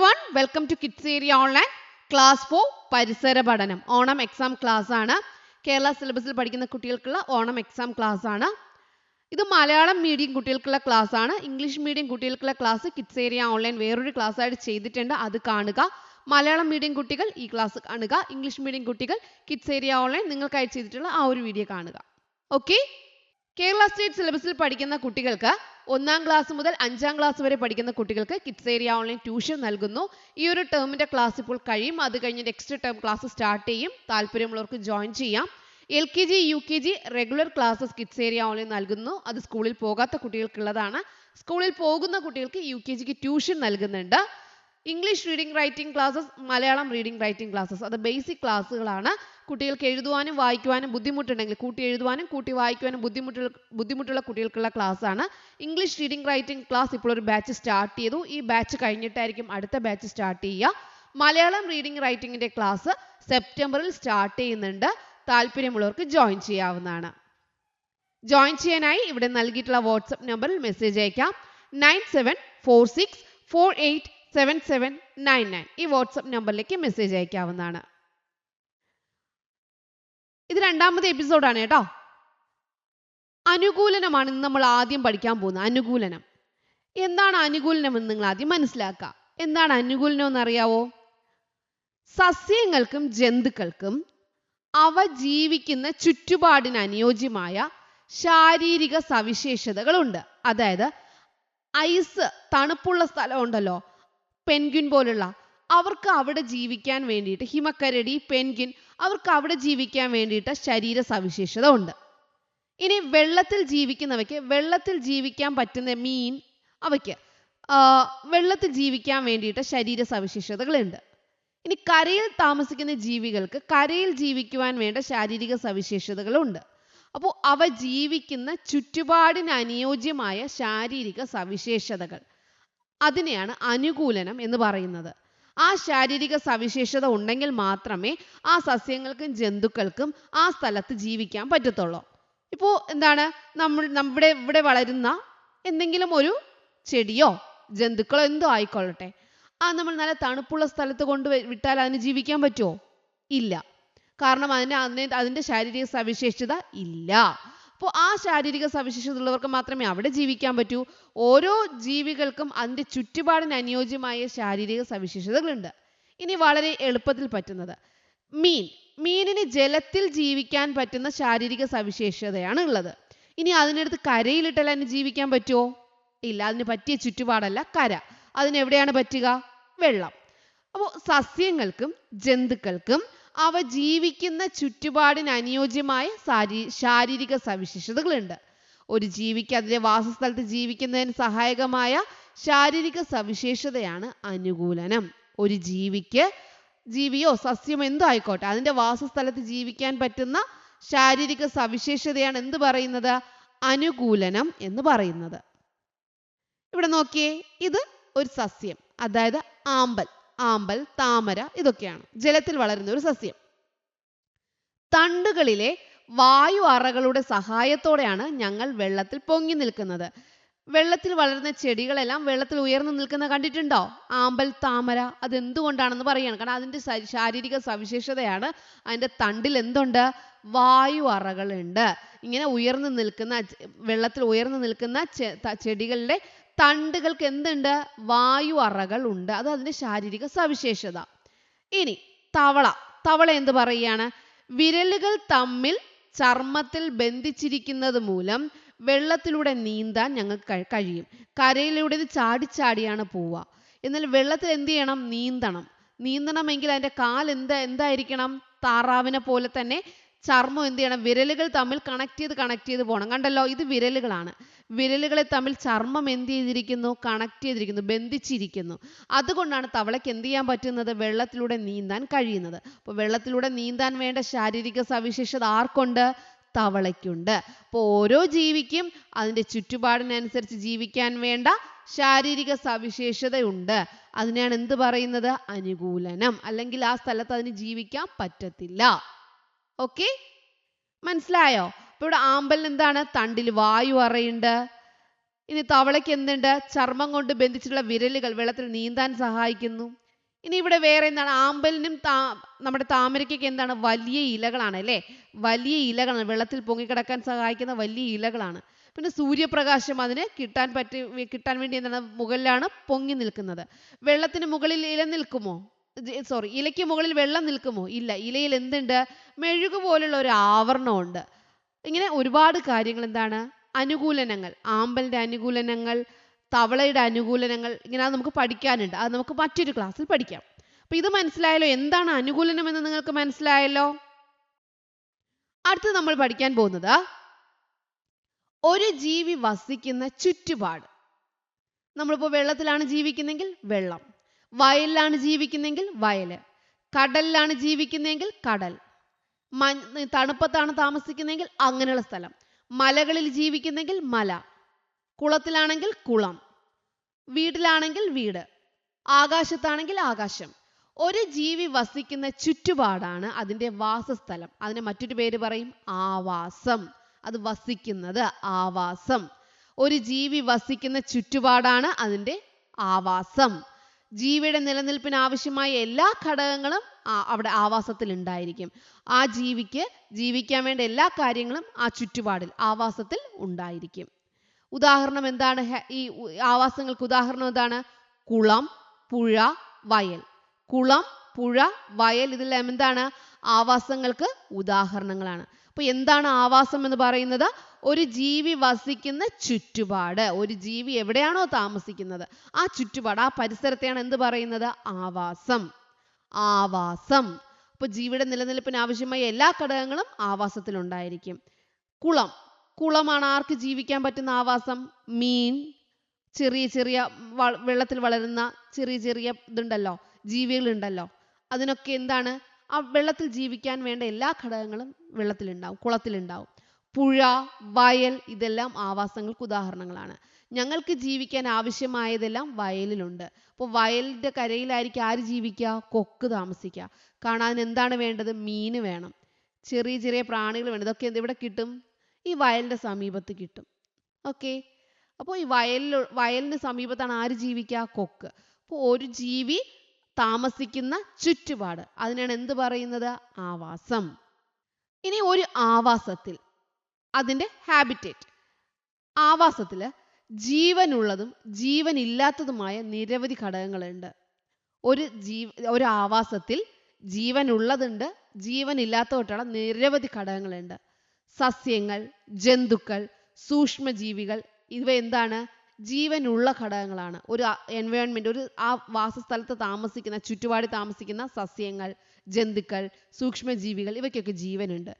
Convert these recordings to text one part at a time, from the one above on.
everyone, welcome to Kids Area Online Class 4 പരിസര പഠനം. Onam exam class ആണ്. കേരള സിലബസിൽ പഠിക്കുന്ന കുട്ടികൾക്കുള്ള ഓണം എക്സാം ക്ലാസ് ആണ്. ഇത് മലയാളം മീഡിയം കുട്ടികൾക്കുള്ള ക്ലാസ് ആണ്. ഇംഗ്ലീഷ് മീഡിയം കുട്ടികൾക്കുള്ള ക്ലാസ് കിഡ്സ് ഏരിയ ഓൺലൈൻ വേറൊരു ക്ലാസ് ആയിട്ട് ചെയ്തിട്ടുണ്ട്, അത് കാണുക. മലയാളം മീഡിയം കുട്ടികൾ ഈ ക്ലാസ് കാണുക, ഇംഗ്ലീഷ് മീഡിയം കുട്ടികൾ കിഡ്സ് ഏരിയ ഓൺലൈൻ നിങ്ങൾക്കായി ചെയ്തിട്ടുള്ള ആ ഒരു വീഡിയോ കാണുക. ഓക്കെ, കേരള സ്റ്റേറ്റ് സിലബസിൽ പഠിക്കുന്ന കുട്ടികൾക്ക് 1ാം ക്ലാസ് മുതൽ 5ാം ക്ലാസ് വരെ പഠിക്കുന്ന കുട്ടികൾക്ക് കിഡ്സ് ഏരിയ ഓൺലൈൻ ട്യൂഷൻ നൽകുന്നു. ഈ ഒരു ടേമിന്റെ ക്ലാസ് ഇപ്പോൾ കഴിയും, അത് കഴിഞ്ഞ് നെക്സ്റ്റ് ടേം ക്ലാസ് സ്റ്റാർട്ട് ചെയ്യും. താല്പര്യമുള്ളവർക്ക് ജോയിൻ ചെയ്യാം. LKG UKG regular classes kids area online നൽകുന്നു, അത് സ്കൂളിൽ പോകാത്ത കുട്ടികൾക്കുള്ളതാണ്. സ്കൂളിൽ പോകുന്ന കുട്ടികൾക്ക് UKGക്ക് ട്യൂഷൻ നൽകുന്നുണ്ട്. English reading writing classes, Malayalam reading writing classes, അത് ബേസിക് ക്ലാസ്സുകളാണ്. കുട്ടികൾക്ക് എഴുതുവാനും വായിക്കുവാനും ബുദ്ധിമുട്ടുണ്ടെങ്കിൽ കൂട്ടി എഴുതുവാനും കൂട്ടി വായിക്കുവാനും ബുദ്ധിമുട്ടുള്ള കുട്ടികൾക്കുള്ള ക്ലാസ് ആണ്. ഇംഗ്ലീഷ് റീഡിംഗ് റൈറ്റിംഗ് ക്ലാസ് ഇപ്പോൾ ഒരു ബാച്ച് സ്റ്റാർട്ട് ചെയ്തു. ഈ ബാച്ച് കഴിഞ്ഞിട്ടായിരിക്കും അടുത്ത ബാച്ച് സ്റ്റാർട്ട് ചെയ്യുക. മലയാളം റീഡിംഗ് റൈറ്റിംഗിന്റെ ക്ലാസ് സെപ്റ്റംബറിൽ സ്റ്റാർട്ട് ചെയ്യുന്നുണ്ട്. താല്പര്യമുള്ളവർക്ക് ജോയിൻ ചെയ്യാവുന്നതാണ്. ജോയിൻ ചെയ്യാനായി ഇവിടെ നൽകിയിട്ടുള്ള വാട്സ്ആപ്പ് നമ്പറിൽ മെസ്സേജ് അയക്കാം. 9746487799 ഈ വാട്സ്ആപ്പ് നമ്പറിലേക്ക് മെസ്സേജ് അയക്കാവുന്നതാണ്. ഇത് 2ാമത്തെ എപ്പിസോഡാണ് കേട്ടോ. അനുകൂലനമാണ് ഇന്ന് നമ്മൾ ആദ്യം പഠിക്കാൻ പോകുന്നത്. അനുകൂലനം എന്താണ്? അനുകൂലനം എന്ന് നിങ്ങൾ ആദ്യം മനസ്സിലാക്കുക. എന്താണ് അനുകൂലനം എന്ന് അറിയാവോ? സസ്യങ്ങൾക്കും ജന്തുക്കൾക്കും അവ ജീവിക്കുന്ന ചുറ്റുപാടിന് അനുയോജ്യമായ ശാരീരിക സവിശേഷതകളുണ്ട്. അതായത് ഐസ്, തണുപ്പുള്ള സ്ഥലം ഉണ്ടല്ലോ, പെൻഗ്വിൻ പോലുള്ള, അവർക്ക് അവിടെ ജീവിക്കാൻ വേണ്ടിയിട്ട്, ഹിമക്കരടി, പെൻഗ്വിൻ, അവർക്ക് അവിടെ ജീവിക്കാൻ വേണ്ടിയിട്ട് ശരീര സവിശേഷത ഉണ്ട്. ഇനി വെള്ളത്തിൽ ജീവിക്കുന്നവയ്ക്ക്, വെള്ളത്തിൽ ജീവിക്കാൻ പറ്റുന്ന മീൻ, അവയ്ക്ക് വെള്ളത്തിൽ ജീവിക്കാൻ വേണ്ടിയിട്ട് ശരീര സവിശേഷതകളുണ്ട്. ഇനി കരയിൽ താമസിക്കുന്ന ജീവികൾക്ക് കരയിൽ ജീവിക്കുവാൻ വേണ്ട ശാരീരിക സവിശേഷതകളുണ്ട്. അപ്പോൾ അവ ജീവിക്കുന്ന ചുറ്റുപാടിന് അനുയോജ്യമായ ശാരീരിക സവിശേഷതകൾ, അതിനെയാണ് അനുകൂലനം എന്ന് പറയുന്നത്. ആ ശാരീരിക സവിശേഷത ഉണ്ടെങ്കിൽ മാത്രമേ ആ സസ്യങ്ങൾക്കും ജന്തുക്കൾക്കും ആ സ്ഥലത്ത് ജീവിക്കാൻ പറ്റത്തുള്ളൂ. ഇപ്പോൾ എന്താണ്, ഇവിടെ വളരുന്ന എന്തെങ്കിലും ഒരു ചെടിയോ ജന്തുക്കളോ എന്തോ ആയിക്കൊള്ളട്ടെ, നമ്മൾ നല്ല തണുപ്പുള്ള സ്ഥലത്ത് കൊണ്ട് വിട്ടാൽ അതിന് ജീവിക്കാൻ പറ്റുമോ? ഇല്ല. കാരണം അതിൻ്റെ ശാരീരിക സവിശേഷത ഇല്ല. അപ്പോൾ ആ ശാരീരിക സവിശേഷത ഉള്ളവർക്ക് മാത്രമേ അവിടെ ജീവിക്കാൻ പറ്റൂ. ഓരോ ജീവികൾക്കും അതിൻ്റെ ചുറ്റുപാടിന് അനുയോജ്യമായ ശാരീരിക സവിശേഷതകളുണ്ട്. ഇനി വളരെ എളുപ്പത്തിൽ പറ്റുന്നത്, മീനിന് ജലത്തിൽ ജീവിക്കാൻ പറ്റുന്ന ശാരീരിക സവിശേഷതയാണ് ഉള്ളത്. ഇനി അതിനടുത്ത് കരയിലിട്ടാൽ അതിന് ജീവിക്കാൻ പറ്റുമോ? ഇല്ല. അതിന് പറ്റിയ ചുറ്റുപാടല്ല കര. അതിനെവിടെയാണ് പറ്റുക? വെള്ളം. അപ്പോൾ സസ്യങ്ങൾക്കും ജന്തുക്കൾക്കും അവ ജീവിക്കുന്ന ചുറ്റുപാടിന് അനുയോജ്യമായ ശാരീരിക സവിശേഷതകളുണ്ട്. ഒരു ജീവിക്ക് അതിന്റെ വാസസ്ഥലത്ത് ജീവിക്കുന്നതിന് സഹായകമായ ശാരീരിക സവിശേഷതയാണ് അനുകൂലനം. ഒരു ജീവിയോ സസ്യമോ എന്തോ ആയിക്കോട്ടെ, അതിന്റെ വാസസ്ഥലത്ത് ജീവിക്കാൻ പറ്റുന്ന ശാരീരിക സവിശേഷതയാണ് എന്ത് പറയുന്നത്? അനുകൂലനം എന്ന് പറയുന്നത്. ഇവിടെ നോക്കിയേ, ഇത് ഒരു സസ്യം, അതായത് ആമ്പൽ, താമര, ഇതൊക്കെയാണ് ജലത്തിൽ വളരുന്ന ഒരു സസ്യം. തണ്ടുകളിലെ വായു അറകളുടെ സഹായത്തോടെയാണ് ഞങ്ങൾ വെള്ളത്തിൽ പൊങ്ങി നിൽക്കുന്നത്. വെള്ളത്തിൽ വളരുന്ന ചെടികളെല്ലാം വെള്ളത്തിൽ ഉയർന്നു നിൽക്കുന്ന കണ്ടിട്ടുണ്ടോ? ആമ്പൽ, താമര. അതെന്തുകൊണ്ടാണെന്ന് പറയാണ്. കാരണം അതിൻ്റെ ശാരീരിക സവിശേഷതയാണ്. അതിൻ്റെ തണ്ടിൽ എന്തുണ്ട്? വായു അറകളുണ്ട്. ഇങ്ങനെ വെള്ളത്തിൽ ഉയർന്നു നിൽക്കുന്ന ചെടികളുടെ തണ്ടുകൾക്ക് എന്തുണ്ട്? വായു അറകൾ ഉണ്ട്. അത് അതിന്റെ ശാരീരിക സവിശേഷത. ഇനി തവള എന്ത് പറയുകയാണ്? വിരലുകൾ തമ്മിൽ ചർമ്മത്തിൽ ബന്ധിച്ചിരിക്കുന്നത് മൂലം വെള്ളത്തിലൂടെ നീന്താൻ ഞങ്ങൾക്ക് കഴിയും. കരയിലൂടെ ഇത് ചാടിച്ചാടിയാണ് പോവുക. എന്നാൽ വെള്ളത്തിൽ എന്ത് ചെയ്യണം? നീന്തണമെങ്കിൽ അതിന്റെ കാൽ എന്തായിരിക്കണം? താറാവിനെ പോലെ തന്നെ ചർമ്മം എന്ത് ചെയ്യണം? വിരലുകൾ തമ്മിൽ കണക്ട് ചെയ്ത് പോകണം. കണ്ടല്ലോ, ഇത് വിരലുകളാണ്. വിരലുകളെ തമ്മിൽ ചർമ്മം എന്ത് ചെയ്തിരിക്കുന്നു? കണക്ട് ചെയ്തിരിക്കുന്നു, ബന്ധിച്ചിരിക്കുന്നു. അതുകൊണ്ടാണ് തവളയ്ക്ക് എന്ത് ചെയ്യാൻ പറ്റുന്നത്? വെള്ളത്തിലൂടെ നീന്താൻ കഴിയുന്നത്. അപ്പോൾ വെള്ളത്തിലൂടെ നീന്താൻ വേണ്ട ശാരീരിക സവിശേഷത ആർക്കുണ്ട്? തവളയ്ക്കുണ്ട്. അപ്പോൾ ഓരോ ജീവിക്കും അതിൻ്റെ ചുറ്റുപാടിനനുസരിച്ച് ജീവിക്കാൻ വേണ്ട ശാരീരിക സവിശേഷതയുണ്ട്. അതിനെയാണ് എന്ത് പറയുന്നത്? അനുകൂലനം. അല്ലെങ്കിൽ ആ സ്ഥലത്ത് അതിന് ജീവിക്കാൻ പറ്റത്തില്ല. ഓക്കെ, മനസ്സിലായോ? അപ്പോൾ ഇവിടെ ആമ്പലിന് എന്താണ്? തണ്ടിൽ വായു അറയുണ്ട്. ഇനി തവളയ്ക്ക് എന്തുണ്ട്? ചർമ്മം കൊണ്ട് ബന്ധിച്ചിട്ടുള്ള വിരലുകൾ വെള്ളത്തിൽ നീന്താൻ സഹായിക്കുന്നു. ഇനി ഇവിടെ വേറെ എന്താണ്? ആമ്പലിനും നമ്മുടെ താമരയ്ക്കൊക്കെ എന്താണ്? വലിയ ഇലകളാണ് അല്ലേ? വലിയ ഇലകളാണ്, വെള്ളത്തിൽ പൊങ്ങിക്കിടക്കാൻ സഹായിക്കുന്ന വലിയ ഇലകളാണ്. പിന്നെ സൂര്യപ്രകാശം അതിന് കിട്ടാൻ വേണ്ടി എന്താണ്? മുകളിലാണ് പൊങ്ങി നിൽക്കുന്നത്. വെള്ളത്തിന് മുകളിൽ ഇല നിൽക്കുമോ? ഇലയ്ക്ക് മുകളിൽ വെള്ളം നിൽക്കുമോ? ഇല്ല. ഇലയിൽ എന്തുണ്ട്? മെഴുകു പോലുള്ള ഒരു ആവരണമുണ്ട്. ഇങ്ങനെ ഒരുപാട് കാര്യങ്ങൾ എന്താണ്? അനുകൂലനങ്ങൾ, ആമ്പലിന്റെ അനുകൂലനങ്ങൾ, തവളയുടെ അനുകൂലനങ്ങൾ, ഇങ്ങനെ അത് നമുക്ക് പഠിക്കാനുണ്ട്. അത് നമുക്ക് മറ്റൊരു ക്ലാസ്സിൽ പഠിക്കാം. അപ്പൊ ഇത് മനസ്സിലായല്ലോ? എന്താണ് അനുകൂലനം എന്ന് നിങ്ങൾക്ക് മനസ്സിലായല്ലോ? അടുത്ത് നമ്മൾ പഠിക്കാൻ പോകുന്നത് ഒരു ജീവി വസിക്കുന്ന ചുറ്റുപാട്. നമ്മളിപ്പോൾ വെള്ളത്തിലാണ് ജീവിക്കുന്നെങ്കിൽ വെള്ളം, വയലിലാണ് ജീവിക്കുന്നെങ്കിൽ വയല്, കടലിലാണ് ജീവിക്കുന്നെങ്കിൽ കടൽ, തണുപ്പത്താണ് താമസിക്കുന്നെങ്കിൽ അങ്ങനെയുള്ള സ്ഥലം, മലകളിൽ ജീവിക്കുന്നെങ്കിൽ മല, കുളത്തിലാണെങ്കിൽ കുളം, വീട്ടിലാണെങ്കിൽ വീട്, ആകാശത്താണെങ്കിൽ ആകാശം. ഒരു ജീവി വസിക്കുന്ന ചുറ്റുപാടാണ് അതിൻ്റെ വാസസ്ഥലം. അതിന് മറ്റൊരു പേര് പറയും ആവാസം. അത് വസിക്കുന്നത് ആവാസം. ഒരു ജീവി വസിക്കുന്ന ചുറ്റുപാടാണ് അതിൻ്റെ ആവാസം. ജീവിയുടെ നിലനിൽപ്പിന് ആവശ്യമായ എല്ലാ ഘടകങ്ങളും അവിടെ ആവാസത്തിൽ ഉണ്ടായിരിക്കും. ആ ജീവിക്ക് ജീവിക്കാൻ വേണ്ട എല്ലാ കാര്യങ്ങളും ആ ചുറ്റുപാടിൽ ആവാസത്തിൽ ഉണ്ടായിരിക്കും. ഉദാഹരണം എന്താണ്? ഈ ആവാസങ്ങൾക്ക് ഉദാഹരണം എന്താണ്? കുളം, പുഴ, വയൽ. കുളം, പുഴ, വയൽ, ഇതെല്ലാം എന്താണ്? ആവാസങ്ങൾക്ക് ഉദാഹരണങ്ങളാണ്. അപ്പൊ എന്താണ് ആവാസം എന്ന് പറയുന്നത്? ഒരു ജീവി വസിക്കുന്ന ചുറ്റുപാട്. ഒരു ജീവി എവിടെയാണോ താമസിക്കുന്നത് ആ ചുറ്റുപാട്, ആ പരിസരത്തെയാണ് എന്ത് പറയുന്നത്? ആവാസം. ആവാസം. അപ്പൊ ജീവിയുടെ നിലനിൽപ്പിന് ആവശ്യമായ എല്ലാ ഘടകങ്ങളും ആവാസത്തിൽ ഉണ്ടായിരിക്കും. കുളം, കുളമാണ് ആർക്ക് ജീവിക്കാൻ പറ്റുന്ന ആവാസം? മീൻ, ചെറിയ ചെറിയ വെള്ളത്തിൽ വളരുന്ന ചെറിയ ചെറിയ ഇതുണ്ടല്ലോ, ജീവികളുണ്ടല്ലോ, അതിനൊക്കെ എന്താണ്? ആ വെള്ളത്തിൽ ജീവിക്കാൻ വേണ്ട എല്ലാ ഘടകങ്ങളും വെള്ളത്തിലുണ്ടാവും, കുളത്തിലുണ്ടാവും. പുഴ, വയൽ, ഇതെല്ലാം ആവാസങ്ങൾക്ക് ഉദാഹരണങ്ങളാണ്. ഞങ്ങൾക്ക് ജീവിക്കാൻ ആവശ്യമായതെല്ലാം വയലിലുണ്ട്. അപ്പോൾ വയലിൻ്റെ കരയിലായിരിക്കും ആര് ജീവിക്കുക? കൊക്ക് താമസിക്കുക. കാണാൻ എന്താണ് വേണ്ടത്? മീന് വേണം, ചെറിയ ചെറിയ പ്രാണികൾ വേണം. ഇതൊക്കെ ഇവിടെ കിട്ടും? ഈ വയലിൻ്റെ സമീപത്ത് കിട്ടും. ഓക്കെ. അപ്പോൾ ഈ വയലിന് സമീപത്താണ് ആര് ജീവിക്കുക? കൊക്ക്. അപ്പോൾ ഒരു ജീവി താമസിക്കുന്ന ചുറ്റുപാട്, അതിനാണ് എന്ത് പറയുന്നത്? ആവാസം. ഇനി ഒരു ആവാസത്തിൽ അതിൻ്റെ ഹാബിറ്റേറ്റ്, ആവാസത്തിൽ ജീവനുള്ളതും ജീവനില്ലാത്തതുമായ നിരവധി ഘടകങ്ങളുണ്ട്. ഒരു ആവാസത്തിൽ ജീവനുള്ളതുണ്ട്, ജീവനില്ലാത്തതായിട്ടുള്ള നിരവധി ഘടകങ്ങളുണ്ട്. സസ്യങ്ങൾ, ജന്തുക്കൾ, സൂക്ഷ്മജീവികൾ, ഇവ എന്താണ്? ജീവനുള്ള ഘടകങ്ങളാണ്. ഒരു എൻവയോൺമെന്റ്, ഒരു ആ വാസസ്ഥലത്ത് താമസിക്കുന്ന, ചുറ്റുപാടിൽ താമസിക്കുന്ന സസ്യങ്ങൾ, ജന്തുക്കൾ, സൂക്ഷ്മജീവികൾ, ഇവയ്ക്കൊക്കെ ജീവനുണ്ട്.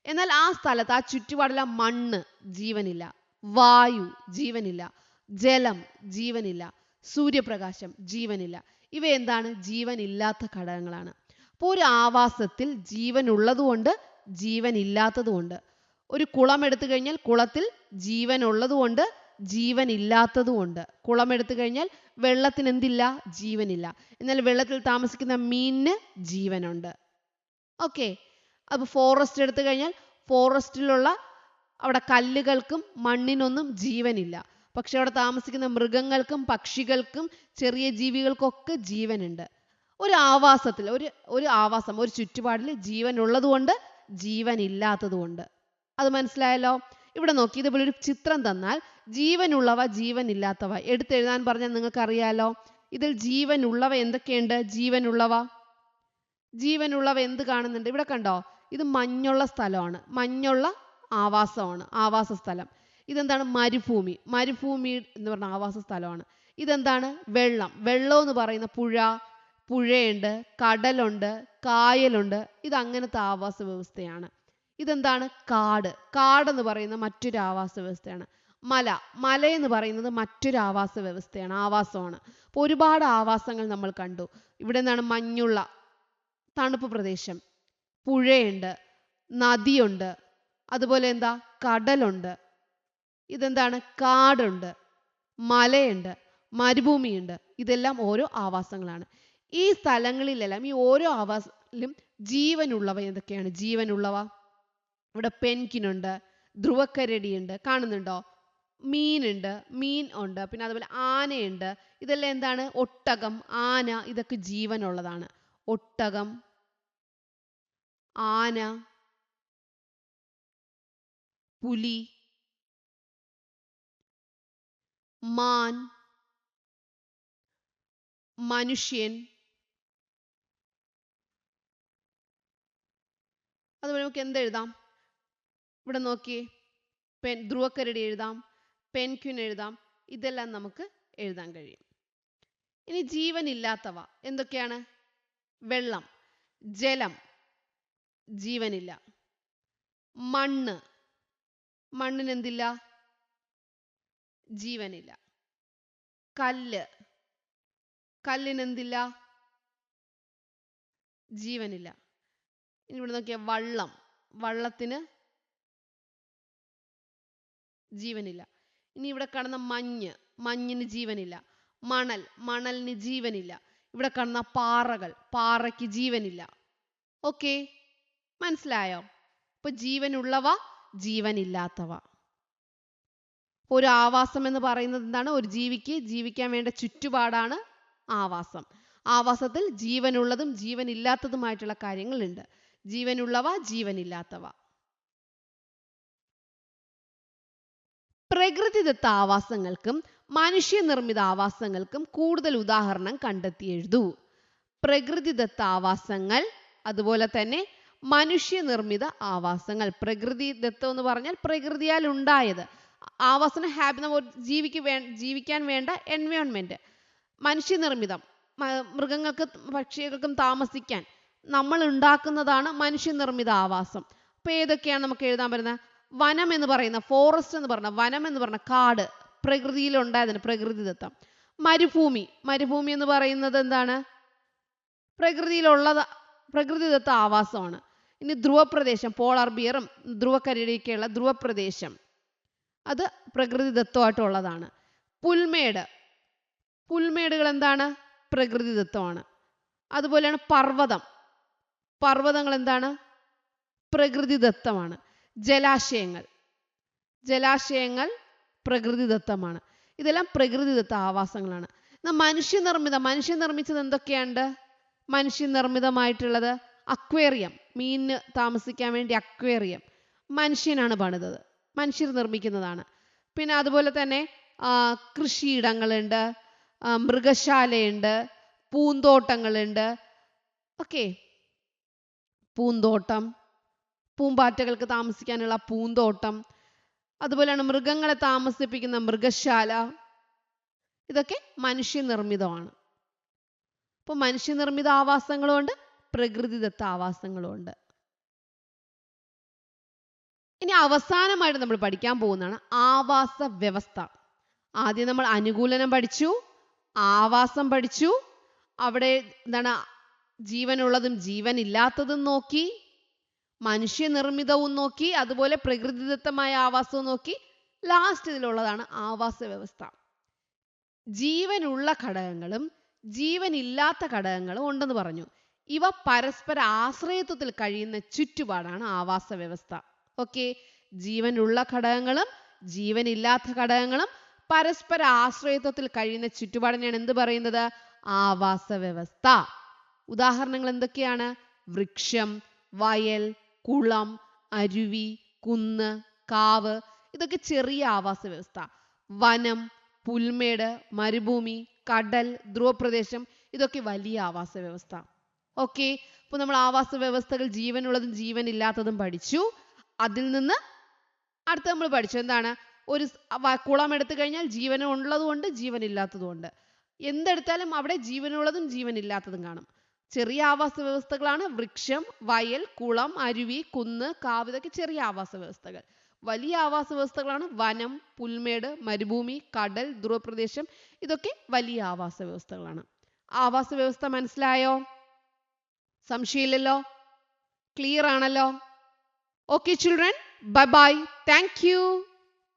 എന്നാൽ ആ സ്ഥലത്ത്, ആ ചുറ്റുപാടുള്ള മണ്ണ് ജീവനില്ല, വായു ജീവനില്ല, ജലം ജീവനില്ല, സൂര്യപ്രകാശം ജീവനില്ല. ഇവ എന്താണ്? ജീവനില്ലാത്ത ഘടകങ്ങളാണ്. അപ്പോൾ ഒരു ആവാസത്തിൽ ജീവനുള്ളതുകൊണ്ട് ജീവനില്ലാത്തതുകൊണ്ട്. ഒരു കുളം എടുത്തു കഴിഞ്ഞാൽ കുളത്തിൽ ജീവനുള്ളതുകൊണ്ട് ജീവനില്ലാത്തതുകൊണ്ട്. കുളം എടുത്തു കഴിഞ്ഞാൽ വെള്ളത്തിന് എന്തില്ല? ജീവനില്ല. എന്നാൽ വെള്ളത്തിൽ താമസിക്കുന്ന മീനിന് ജീവനുണ്ട്. ഓക്കെ. അപ്പോൾ ഫോറസ്റ്റ് എടുത്തു കഴിഞ്ഞാൽ ഫോറസ്റ്റിലുള്ള അവിടെ കല്ലുകൾക്കും മണ്ണിനൊന്നും ജീവനില്ല. പക്ഷെ അവിടെ താമസിക്കുന്ന മൃഗങ്ങൾക്കും പക്ഷികൾക്കും ചെറിയ ജീവികൾക്കൊക്കെ ജീവനുണ്ട്. ഒരു ആവാസത്തിൽ, ഒരു ആവാസം, ഒരു ചുറ്റുപാടിൽ ജീവനുള്ളതുകൊണ്ട് ജീവനില്ലാത്തതുകൊണ്ട്. അത് മനസ്സിലായല്ലോ? ഇവിടെ നോക്കി, ഇതുപോലെ ഒരു ചിത്രം തന്നാൽ ജീവനുള്ളവ ജീവനില്ലാത്തവ എടുത്തെഴുതാൻ പറഞ്ഞാൽ നിങ്ങൾക്ക് അറിയാലോ. ഇതിൽ ജീവനുള്ളവ എന്തൊക്കെയുണ്ട്? ജീവനുള്ളവ എന്ത് കാണുന്നുണ്ട്? ഇവിടെ കണ്ടോ? ഇത് മഞ്ഞുള്ള സ്ഥലമാണ്, മഞ്ഞുള്ള ആവാസമാണ്, ആവാസ സ്ഥലം. ഇതെന്താണ്? മരുഭൂമി എന്ന് പറഞ്ഞ ആവാസ സ്ഥലമാണ്. ഇതെന്താണ്? വെള്ളം എന്ന് പറയുന്ന പുഴയുണ്ട്, കടലുണ്ട്, കായലുണ്ട്. ഇത് അങ്ങനത്തെ ആവാസ വ്യവസ്ഥയാണ്. ഇതെന്താണ്? കാടെന്ന് പറയുന്ന മറ്റൊരു ആവാസ വ്യവസ്ഥയാണ്. മലയെന്ന് പറയുന്നത് മറ്റൊരു ആവാസ വ്യവസ്ഥയാണ്, ആവാസമാണ്. അപ്പോൾ ഒരുപാട് ആവാസങ്ങൾ നമ്മൾ കണ്ടു. ഇവിടെ എന്താണ്? മഞ്ഞുള്ള തണുപ്പ് പ്രദേശം, പുഴയുണ്ട്, നദിയുണ്ട്, അതുപോലെ എന്താ? കടലുണ്ട്. ഇതെന്താണ്? കാടുണ്ട്, മലയുണ്ട്, മരുഭൂമിയുണ്ട്. ഇതെല്ലാം ഓരോ ആവാസങ്ങളാണ്. ഈ സ്ഥലങ്ങളിലെല്ലാം, ഈ ഓരോ ആവാസത്തിലും ജീവനുള്ളവ എന്തൊക്കെയാണ്? ജീവനുള്ളവ ഇവിടെ പെൻകിനുണ്ട്, ധ്രുവക്കരടിയുണ്ട്, കാണുന്നുണ്ടോ? മീനുണ്ട്, മീൻ ഉണ്ട്, പിന്നെ അതുപോലെ ആനയുണ്ട്. ഇതെല്ലാം എന്താണ്? ഒട്ടകം, ആന, ഇതൊക്കെ ജീവനുള്ളതാണ്. ഒട്ടകം, ആന, പുലി, മാൻ, മനുഷ്യൻ. അതുപോലെ നമുക്ക് എന്തെഴുതാം? ഇവിടെ നോക്കിയേ, ധ്രുവക്കരടി എഴുതാം, പെൻക്വിൻ എഴുതാം. ഇതെല്ലാം നമുക്ക് എഴുതാൻ കഴിയും. ഇനി ജീവനില്ലാത്തവ എന്തൊക്കെയാണ്? വെള്ളം, ജലം, ജീവനില്ല. മണ്ണ്, മണ്ണിന് എന്തില്ല? ജീവനില്ല. കല്ല്, കല്ലിന് എന്തില്ല? ജീവനില്ല. ഇനി ഇവിടെ നോക്കിയ വള്ളം, വള്ളത്തിന് ജീവനില്ല. ഇനി ഇവിടെ കാണുന്ന മഞ്ഞ്, മഞ്ഞിന് ജീവനില്ല. മണൽ, മണലിന് ജീവനില്ല. ഇവിടെ കാണുന്ന പാറകൾ, പാറയ്ക്ക് ജീവനില്ല. ഓക്കെ, മനസ്സിലായോ? ഇപ്പൊ ജീവനുള്ളവ, ജീവനില്ലാത്തവ. ഒരു ആവാസം എന്ന് പറയുന്നത് എന്താണ്? ഒരു ജീവിക്ക് ജീവിക്കാൻ വേണ്ട ചുറ്റുപാടാണ് ആവാസം. ആവാസത്തിൽ ജീവനുള്ളതും ജീവനില്ലാത്തതുമായിട്ടുള്ള കാര്യങ്ങളുണ്ട്. ജീവനുള്ളവ, ജീവനില്ലാത്തവ. പ്രകൃതിദത്ത ആവാസങ്ങൾക്കും മനുഷ്യനിർമ്മിത ആവാസങ്ങൾക്കും കൂടുതൽ ഉദാഹരണം കണ്ടെത്തി എഴുതൂ. പ്രകൃതിദത്ത ആവാസങ്ങൾ, അതുപോലെ തന്നെ മനുഷ്യനിർമ്മിത ആവാസങ്ങൾ. പ്രകൃതിദത്തം എന്ന് പറഞ്ഞാൽ പ്രകൃതിയാൽ ഉണ്ടായത്. ആവാസന ജീവിക്കാൻ വേണ്ട എൻവയോൺമെന്റ്. മനുഷ്യനിർമ്മിതം, മൃഗങ്ങൾക്കും പക്ഷികൾക്കും താമസിക്കാൻ നമ്മൾ ഉണ്ടാക്കുന്നതാണ് മനുഷ്യനിർമ്മിത ആവാസം. അപ്പൊ ഏതൊക്കെയാണ് നമുക്ക് എഴുതാൻ പറ്റുന്നത്? വനം എന്ന് പറയുന്ന, ഫോറസ്റ്റ് എന്ന് പറഞ്ഞ, വനം എന്ന് പറഞ്ഞ കാട്, പ്രകൃതിയിൽ ഉണ്ടായതിന് പ്രകൃതിദത്തം. മരുഭൂമി, മരുഭൂമി എന്ന് പറയുന്നത് എന്താണ്? പ്രകൃതിയിലുള്ളത്, പ്രകൃതിദത്ത ആവാസമാണ്. ഇനി ധ്രുവപ്രദേശം, പോളാർ ബിയറും ധ്രുവക്കരടിയൊക്കെയുള്ള ധ്രുവപ്രദേശം, അത് പ്രകൃതിദത്തമായിട്ടുള്ളതാണ്. പുൽമേട്, പുൽമേടുകൾ എന്താണ്? പ്രകൃതിദത്തമാണ്. അതുപോലെയാണ് പർവ്വതം, പർവ്വതങ്ങൾ എന്താണ്? പ്രകൃതിദത്തമാണ്. ജലാശയങ്ങൾ, ജലാശയങ്ങൾ പ്രകൃതിദത്തമാണ്. ഇതെല്ലാം പ്രകൃതിദത്ത ആവാസങ്ങളാണ്. മനുഷ്യനിർമ്മിതം, മനുഷ്യനിർമ്മിച്ചത് എന്തൊക്കെയുണ്ട്? മനുഷ്യനിർമ്മിതമായിട്ടുള്ളത് അക്വേറിയം, മീനിന് താമസിക്കാൻ വേണ്ടി അക്വേറിയം മനുഷ്യനാണ് പണിതത്, മനുഷ്യർ നിർമ്മിക്കുന്നതാണ്. പിന്നെ അതുപോലെ തന്നെ കൃഷിയിടങ്ങളുണ്ട്, മൃഗശാലയുണ്ട്, പൂന്തോട്ടങ്ങളുണ്ട്. ഓക്കെ, പൂന്തോട്ടം, പൂമ്പാറ്റകൾക്ക് താമസിക്കാനുള്ള പൂന്തോട്ടം, അതുപോലെയാണ് മൃഗങ്ങളെ താമസിപ്പിക്കുന്ന മൃഗശാല. ഇതൊക്കെ മനുഷ്യനിർമ്മിതമാണ്. അപ്പോൾ മനുഷ്യനിർമ്മിത ആവാസങ്ങളും ഉണ്ട്, പ്രകൃതിദത്ത ആവാസങ്ങളും ഉണ്ട്. ഇനി അവസാനമായിട്ട് നമ്മൾ പഠിക്കാൻ പോകുന്നതാണ് ആവാസ വ്യവസ്ഥ. ആദ്യം നമ്മൾ അനുകൂലനം പഠിച്ചു, ആവാസം പഠിച്ചു, അവിടെ എന്താണ് ജീവനുള്ളതും ജീവനില്ലാത്തതും നോക്കി, മനുഷ്യനിർമ്മിതവും നോക്കി, അതുപോലെ പ്രകൃതിദത്തമായ ആവാസവും നോക്കി. ലാസ്റ്റ് ഇതിലുള്ളതാണ് ആവാസ വ്യവസ്ഥ. ജീവനുള്ള ഘടകങ്ങളും ജീവനില്ലാത്ത ഘടകങ്ങളും ഉണ്ടെന്ന് പറഞ്ഞു. ഇവ പരസ്പര ആശ്രയത്വത്തിൽ കഴിയുന്ന ചുറ്റുപാടാണ് ആവാസ വ്യവസ്ഥ. ഓക്കെ, ജീവനുള്ള ഘടകങ്ങളും ജീവനില്ലാത്ത ഘടകങ്ങളും പരസ്പര ആശ്രയത്വത്തിൽ കഴിയുന്ന ചുറ്റുപാടിനെയാണ് എന്ത് പറയുന്നത്? ആവാസ വ്യവസ്ഥ. ഉദാഹരണങ്ങൾ എന്തൊക്കെയാണ്? വൃക്ഷം, വയൽ, കുളം, അരുവി, കുന്ന്, കാവ്, ഇതൊക്കെ ചെറിയ ആവാസ വ്യവസ്ഥ. വനം, പുൽമേട്, മരുഭൂമി, കടൽ, ധ്രുവപ്രദേശം, ഇതൊക്കെ വലിയ ആവാസ വ്യവസ്ഥ. ഓക്കെ, അപ്പൊ നമ്മൾ ആവാസ വ്യവസ്ഥകൾ ജീവനുള്ളതും ജീവനില്ലാത്തതും പഠിച്ചു. അതിൽ നിന്ന് അടുത്ത നമ്മൾ പഠിച്ചു എന്താണ്? ഒരു കുളം എടുത്തു കഴിഞ്ഞാൽ ജീവനുള്ളതുകൊണ്ട് ജീവനില്ലാത്തതുകൊണ്ട്. എന്തെടുത്താലും അവിടെ ജീവനുള്ളതും ജീവനില്ലാത്തതും കാണും. ചെറിയ ആവാസ വ്യവസ്ഥകളാണ് വൃക്ഷം, വയൽ, കുളം, അരുവി, കുന്ന്, കാവ്, ഇതൊക്കെ ചെറിയ ആവാസ വ്യവസ്ഥകൾ. വലിയ ആവാസ വ്യവസ്ഥകളാണ് വനം, പുൽമേട്, മരുഭൂമി, കടൽ, ധ്രുവപ്രദേശം, ഇതൊക്കെ വലിയ ആവാസ വ്യവസ്ഥകളാണ്. ആവാസ വ്യവസ്ഥ മനസ്സിലായോ? സംശയമില്ലല്ലോ? ക്ലിയർ ആണല്ലോ? Okay children, bye bye. Thank you.